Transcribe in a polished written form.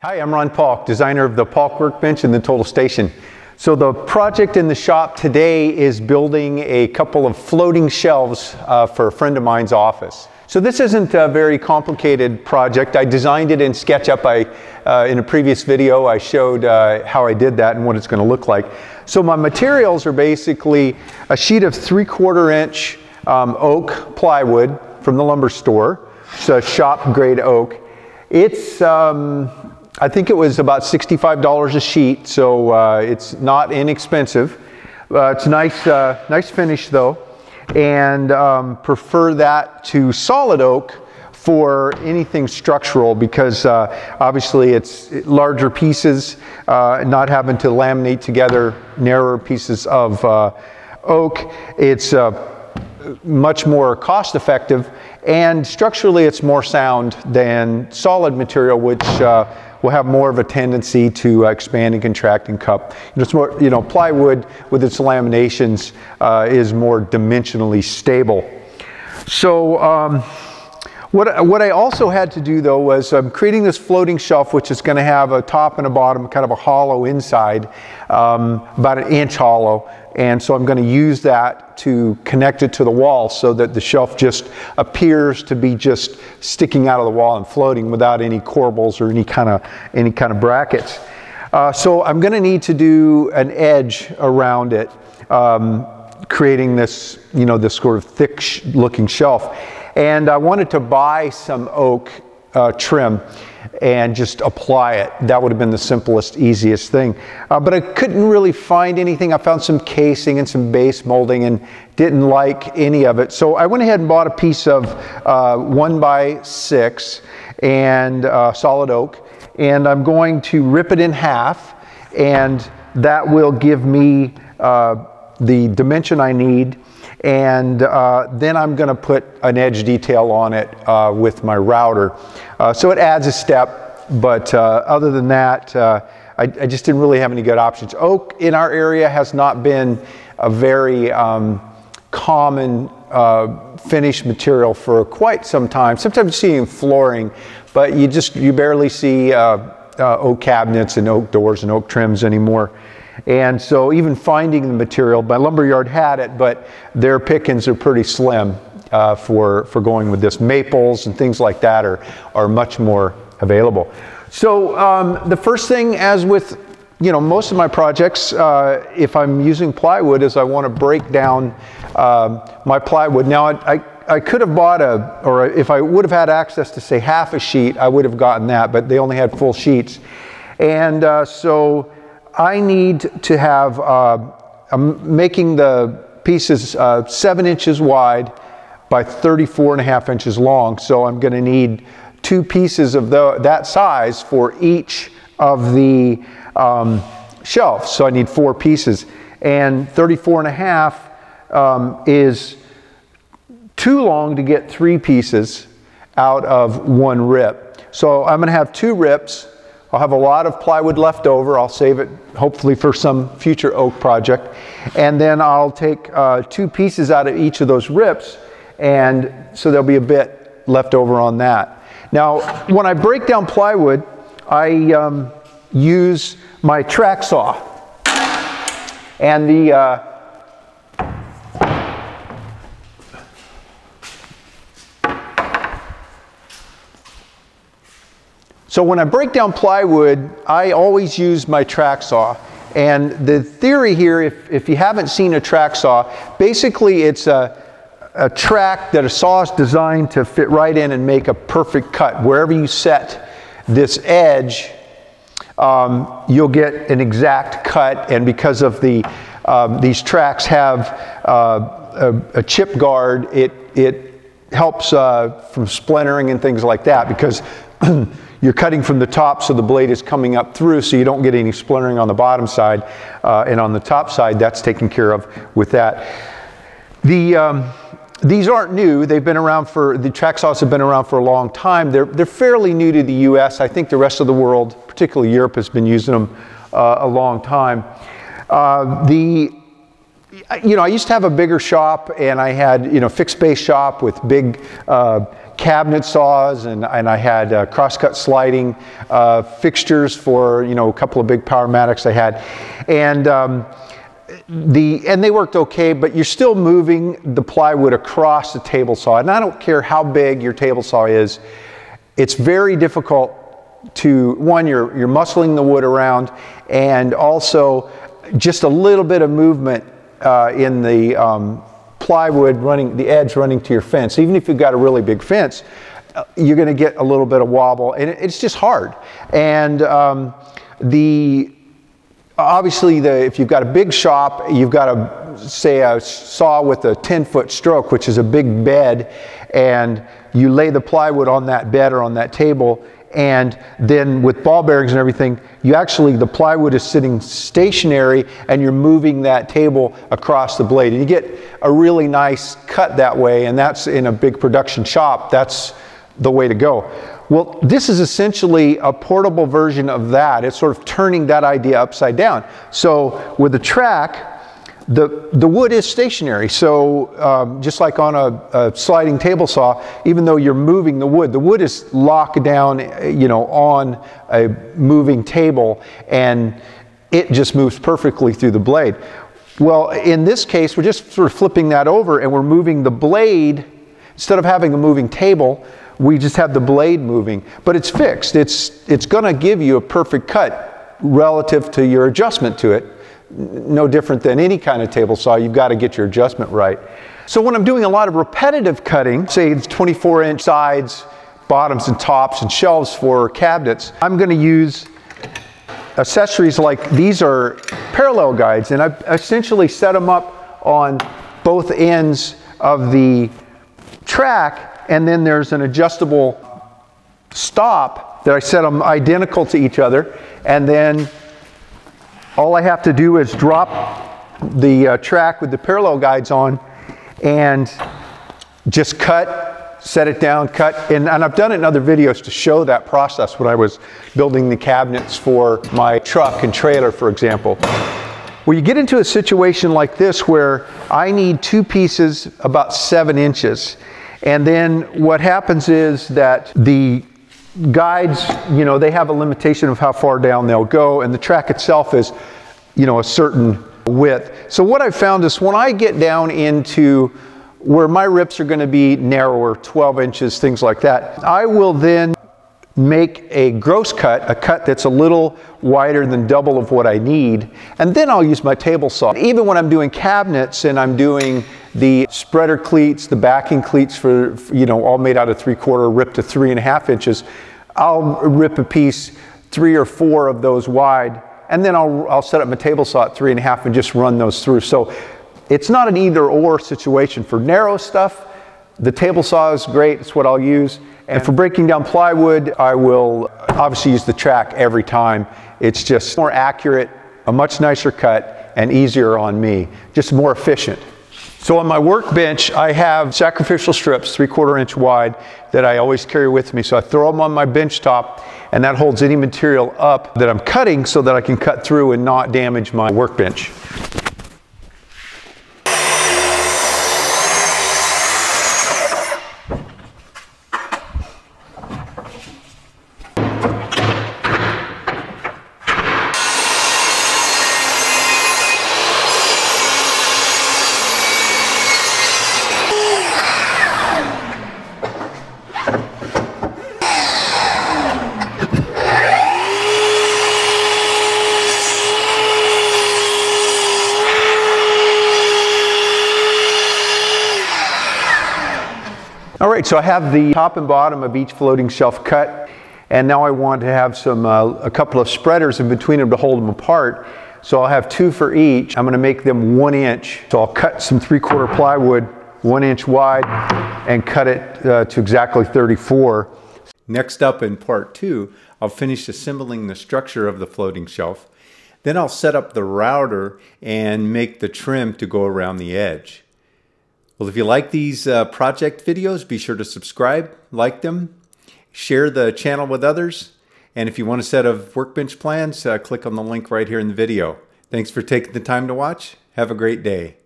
Hi, I'm Ron Paulk, designer of the Paulk workbench and the total station. So the project in the shop today is building a couple of floating shelves for a friend of mine's office. So this isn't a very complicated project. I designed it in SketchUp. In a previous video I showed how I did that and what it's going to look like. So my materials are basically a sheet of 3/4 inch oak plywood from the lumber store. It's a shop grade oak. It's I think it was about $65 a sheet, so it's not inexpensive. It's nice finish though, and prefer that to solid oak for anything structural because obviously it's larger pieces, not having to laminate together narrower pieces of oak. It's much more cost effective, and structurally it's more sound than solid material, which will have more of a tendency to expand and contract and cup. It's more, plywood with its laminations is more dimensionally stable. So what I also had to do though was I'm creating this floating shelf, which is going to have a top and a bottom, kind of a hollow inside, about 1 inch hollow. And so I'm going to use that to connect it to the wall so that the shelf just appears to be just sticking out of the wall and floating without any corbels or any kind of brackets. So I'm going to need to do an edge around it, creating this, this sort of thick looking shelf. And I wanted to buy some oak trim and just apply it. That would have been the simplest, easiest thing. But I couldn't really find anything. I found some casing and some base molding and didn't like any of it. So I went ahead and bought a piece of 1x6 and solid oak. And I'm going to rip it in half, and that will give me the dimension I need. And then I'm going to put an edge detail on it with my router. So it adds a step, but other than that, I just didn't really have any good options. Oak in our area has not been a very common finish material for quite some time. Sometimes you see it in flooring, but you barely see oak cabinets and oak doors and oak trims anymore. And so even finding the material, my lumberyard had it, but their pickings are pretty slim for going with this. Maples and things like that are much more available. So the first thing, as with most of my projects, if I'm using plywood, is I want to break down my plywood. Now I could have bought or if I would have had access to say half a sheet, I would have gotten that, but they only had full sheets. And so I need to have, I'm making the pieces 7 inches wide by 34.5 inches long. So I'm going to need 2 pieces of that size for each of the shelves. So I need 4 pieces. And 34.5 is too long to get 3 pieces out of 1 rip. So I'm going to have 2 rips. I'll have a lot of plywood left over. I'll save it hopefully for some future oak project. And then I'll take 2 pieces out of each of those rips, and so there'll be a bit left over on that. Now, when I break down plywood, I use my track saw. And the So when I break down plywood, I always use my track saw. And the theory here, if you haven't seen a track saw, basically it's a track that a saw is designed to fit right in and make a perfect cut. Wherever you set this edge, you'll get an exact cut. And because of these tracks have a chip guard, it helps from splintering and things like that, because you're cutting from the top, so the blade is coming up through, so you don't get any splintering on the bottom side. And on the top side, that's taken care of with that. These aren't new. They've been around the track saws have been around for a long time. They're fairly new to the US. I think the rest of the world, particularly Europe, has been using them a long time. I used to have a bigger shop, and I had, fixed base shop with big cabinet saws, and I had crosscut sliding fixtures for, you know, a couple of big Powermatics I had. And they worked okay, but you're still moving the plywood across the table saw. And I don't care how big your table saw is, it's very difficult to, one, you're muscling the wood around, and also just a little bit of movement in the plywood running, the edge running to your fence. Even if you've got a really big fence, you're going to get a little bit of wobble, and it's just hard. And obviously, if you've got a big shop, you've got say a saw with a 10-foot stroke, which is a big bed, and you lay the plywood on that bed or on that table, and then with ball bearings and everything, the plywood is sitting stationary, and you're moving that table across the blade, and you get a really nice cut that way. And that's, in a big production shop, that's the way to go. Well, this is essentially a portable version of that. It's sort of turning that idea upside down. So with the track, the wood is stationary. So just like on a sliding table saw, even though you're moving the wood is locked down, you know, on a moving table, and it just moves perfectly through the blade. Well, in this case, we're just sort of flipping that over, and we're moving the blade. Instead of having a moving table, we just have the blade moving, but it's fixed. It's going to give you a perfect cut relative to your adjustment to it. No different than any kind of table saw. You've got to get your adjustment right. So when I'm doing a lot of repetitive cutting, say it's 24-inch sides, bottoms and tops, and shelves for cabinets, I'm going to use accessories like these are parallel guides, and I've essentially set them up on both ends of the track, and then there's an adjustable stop that I set them identical to each other, and then all I have to do is drop the track with the parallel guides on and just cut, set it down, cut. And I've done it in other videos to show that process when I was building the cabinets for my truck and trailer, for example. Well, you get into a situation like this where I need two pieces about 7 inches. And then what happens is that the guides, you know, they have a limitation of how far down they'll go, and the track itself is, you know, a certain width. So what I've found is when I get down into where my rips are going to be narrower, 12 inches, things like that, I will then make a gross cut, a cut that's a little wider than double of what I need, and then I'll use my table saw. Even when I'm doing cabinets and I'm doing the spreader cleats, the backing cleats for, you know, all made out of 3/4 rip to 3.5 inches, I'll rip a piece 3 or 4 of those wide, and then I'll set up my table saw at 3.5 and just run those through. So it's not an either or situation. For narrow stuff, the table saw is great, it's what I'll use. And for breaking down plywood, I will obviously use the track every time. It's just more accurate, a much nicer cut, and easier on me, just more efficient. So on my workbench, I have sacrificial strips, 3/4 inch wide, that I always carry with me. So I throw them on my bench top, and that holds any material up that I'm cutting so that I can cut through and not damage my workbench. All right, so I have the top and bottom of each floating shelf cut, and now I want to have a couple of spreaders in between them to hold them apart. So I'll have 2 for each. I'm going to make them 1 inch. So I'll cut some 3/4 plywood 1 inch wide and cut it to exactly 34. Next up in part 2, I'll finish assembling the structure of the floating shelf. Then I'll set up the router and make the trim to go around the edge. Well, if you like these project videos, be sure to subscribe, like them, share the channel with others, and if you want a set of workbench plans, click on the link right here in the video. Thanks for taking the time to watch. Have a great day.